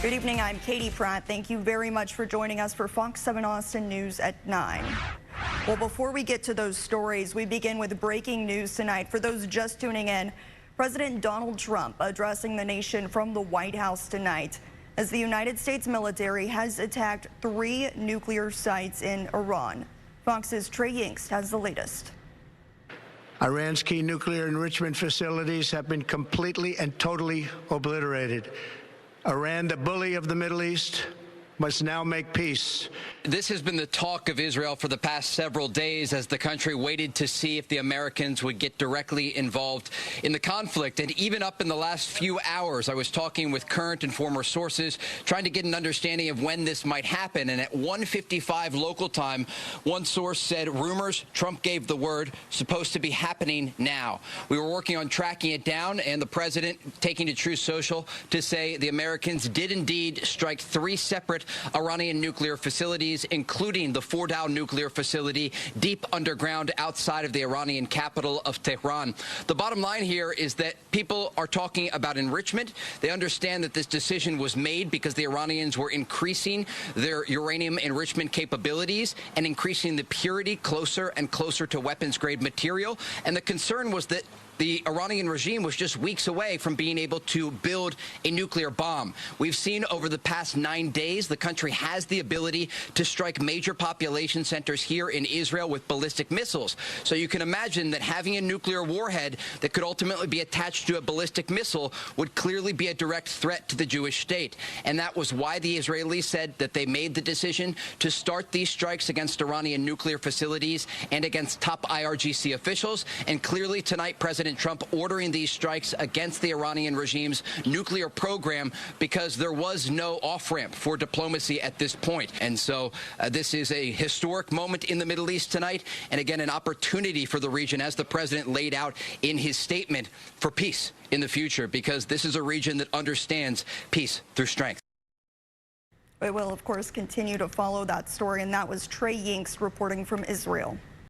Good evening, I'm Katie Pratt. Thank you very much for joining us for Fox 7 Austin News at 9. Well, before we get to those stories, we begin with breaking news tonight. For those just tuning in, President Donald Trump addressing the nation from the White House tonight as the United States military has attacked 3 nuclear sites in Iran. Fox's Trey Yingst has the latest. Iran's key nuclear enrichment facilities have been completely and totally obliterated. Iran, the bully of the Middle East, must now make peace. This has been the talk of Israel for the past several days as the country waited to see if the Americans would get directly involved in the conflict. And even up in the last few hours, I was talking with current and former sources, trying to get an understanding of when this might happen. And at 1:55 local time, one source said rumors, Trump gave the word, supposed to be happening now. We were working on tracking it down, and the president taking to Truth Social to say the Americans did indeed strike 3 separate Iranian nuclear facilities, including the Fordow nuclear facility deep underground outside of the Iranian capital of Tehran. The bottom line here is that people are talking about enrichment. They understand that this decision was made because the Iranians were increasing their uranium enrichment capabilities and increasing the purity closer and closer to weapons-grade material. And the concern was that the Iranian regime was just weeks away from being able to build a nuclear bomb. We've seen over the past 9 days the country has the ability to strike major population centers here in Israel with ballistic missiles. So you can imagine that having a nuclear warhead that could ultimately be attached to a ballistic missile would clearly be a direct threat to the Jewish state. And that was why the Israelis said that they made the decision to start these strikes against Iranian nuclear facilities and against top IRGC officials. And clearly tonight, President Trump ordering these strikes against the Iranian regime's nuclear program because there was no off-ramp for diplomacy at this point. And so this is a historic moment in the Middle East tonight, and again, an opportunity for the region, as the president laid out in his statement, for peace in the future, because this is a region that understands peace through strength. We will, of course, continue to follow that story, and that was Trey Yingst reporting from Israel.